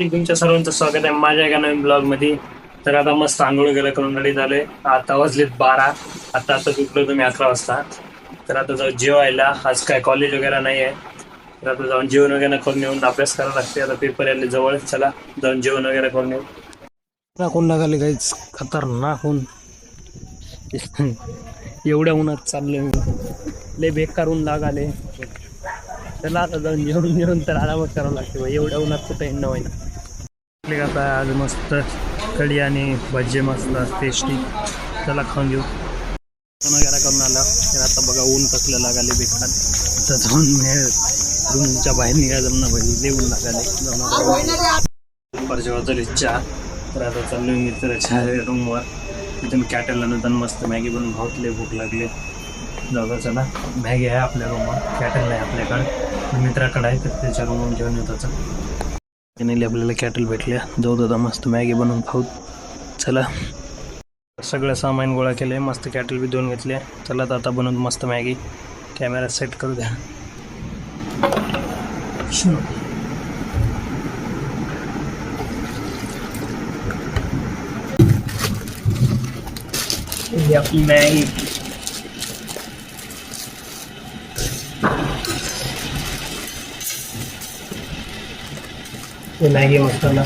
तुमच्या सर्वांचं स्वागत आहे माझ्या एका नवीन ब्लॉग मध्ये. तर आता मस्त आंघोळ वगैरे करून रेडी झालोय. आता वाजलेत 12. आता उठलो तुम्ही 11 वाजता. तर आता जाऊ जेवायला. आज काय कॉलेज वगैरे नाही आहे. तर आता जाऊन जेवण वगैरे करून येऊन अभ्यास करायला लागते. आता पेपर यायला जवळ. चला जाऊन जेवण वगैरे करून येऊ. कोण लागाले काहीच खतरनाक ऊन. एवढ्या उन्हात चाललोय मी. लय बेकार ऊन लागाले. त्याला आता जाऊन जेवण तर आरामच करावं लागते भाई. एवढ्या उन्हात कुठं येणं होईना. आता आज मस्त कढी आणि भजी मस्त टेस्टी. त्याला खाऊन घेऊ. वगैरे करून आला. तर आता बघा ऊन कसलं लागाले बेकार. तर जाऊन रूमच्या बाहेर निघायला जमना भाई. लय ऊन लागाले. जाऊन परच्या वाजले चहा. तर आता चाललोय मित्राच्या रूमवर. तिथून कॅटलला नंतर मस्त मॅगी बनवून भावतले. भूक लागले. जाऊ चला. मॅगी आहे आपल्या रूमवर. कॅटल नाही आपल्याकडे. मित्राकडे आहे तर त्याच्या रूमवर घेऊन येऊ. त्याचं फायनली आपल्याला कॅटल भेटल्या. जाऊ दादा मस्त मॅगी बनवून खाऊ. चला सगळं सामान गोळा केले. मस्त कॅटल बी धुवून घेतले. चला आता बनवून मस्त मॅगी. कॅमेरा सेट करू द्या. आपली मॅगी. मॅगी मसाला.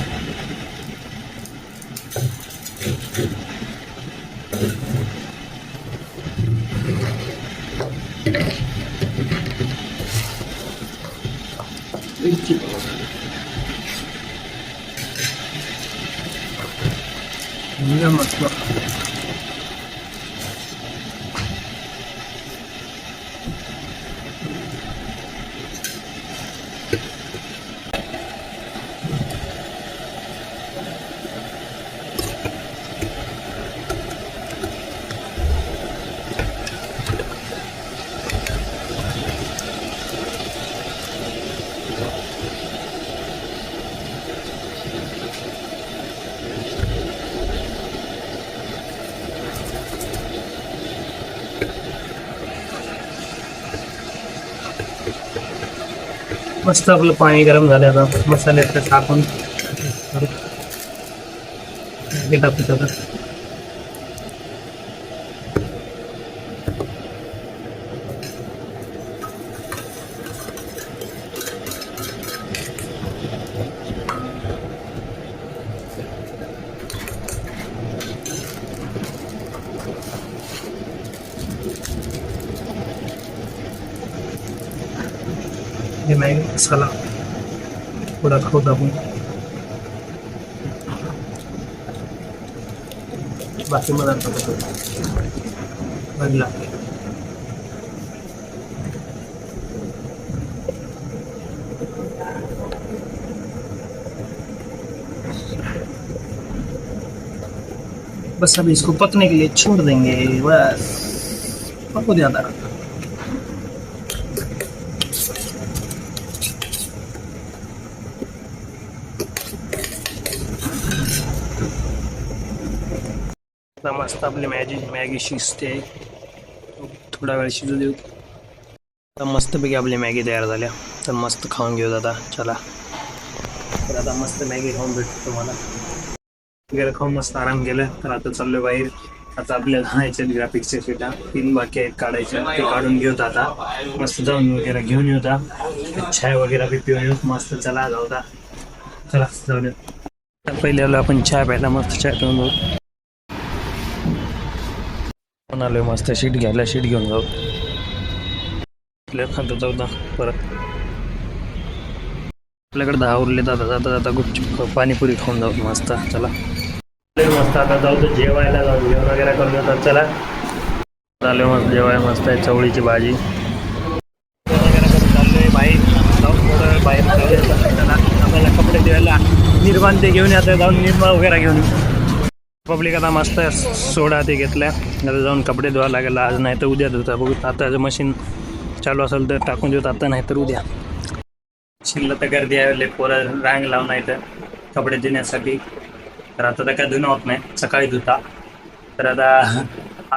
मस्त मस्त आपलं पाणी गरम झालं. आता मसाले टाकून टाकू. आता हे मॅगी मसाला थोडा खाऊ टाकून. बाकी मला टाकतो बदला. बस अभी इसको पकने के लिए छोड़ देंगे. बस पको ज्यादा. मस्त आपली मॅगी शिजते. थोडा वेळ शिजू देऊ. तर मस्तपैकी आपली मॅगी तयार झाल्या. तर मस्त खाऊन घेऊ आता. चला तर आता मस्त मॅगी खाऊन भेटतो तुम्हाला. वगैरे खाऊन मस्त आराम केलं. तर आता चाललोय बाहेर. आता आपल्याला ह्याच्यात ग्राफिक्सच्या शीटा 3 बाकी आहेत काढायच्या. ते काढून घेऊत. आता मस्त जाऊन वगैरे घेऊन येऊ. चाय वगैरे बी पिऊन येऊ मस्त. चला जाऊ. चला जाऊ. पहिले आलो आपण चहा प्यायला. मस्त चहा पिऊन जाऊ. आलोय मस्त शीट घ्यायला. शीट घेऊन जाऊ. खातो जाऊ परत. आपल्याकडे 10 उरले. जाता जाता जाता गुपचूप पाणीपुरी खाऊन जाऊ मस्त. चला मस्त आता जाऊ तर जेवायला. जाऊ जेवण वगैरे करून येतात. चला चालू मस्त जेवाय. मस्त आहे चवळीची भाजी वगैरे करून चाललोय बाहेर. जाऊन थोडं बाहेर आपल्याला कपडे धुवायला निर्माण ते घेऊन येतं. जाऊन निर्मा वगैरे घेऊन पब्लिक आता मस्त सोडा ते घेतल्या. आता जाऊन कपडे धुवायला लागेल. आज नाही तर उद्या धुता बघू. आता मशीन चालू असेल तर टाकून देऊ. आता नाही तर उद्या. शिल्लक तर गर्दी आहे. पोरं रांग लावून आहे तर कपडे धुण्यासाठी. तर आता तर काय धुणं होत नाही. सकाळी धुता. तर आता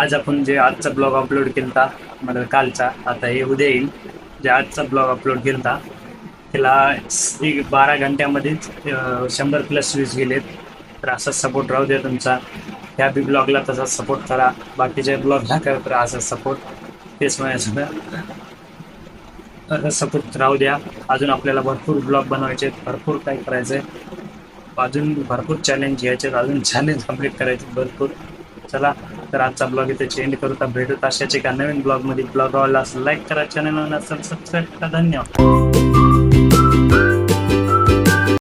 आज आपण जे आजचा ब्लॉग अपलोड केला मला कालचा. आता हे उद्या येईल. जे आजचा ब्लॉग अपलोड केला तिला 12 घंट्यामध्येच 100+ व्ह्यूज गेलेत. तर असाच सपोर्ट राहू द्या तुमचा. ह्या बी ब्लॉगला तसाच सपोर्ट करा, बाकीच्या ब्लॉगला करत राहा असा सपोर्ट. तेच माझ्या सपोर्ट राहू द्या. अजून आपल्याला भरपूर ब्लॉग बनवायचे, भरपूर काय करायचंय, अजून भरपूर चॅलेंज घ्यायचे, अजून चॅलेंज कम्प्लीट करायचे भरपूर. चला तर आजचा ब्लॉग इथे चेंज करू. तर भेटत अशाच एका नवीन ब्लॉगमध्ये. ब्लॉग आवडला असेल लाईक करा, चॅनल सबस्क्राईब करा. धन्यवाद.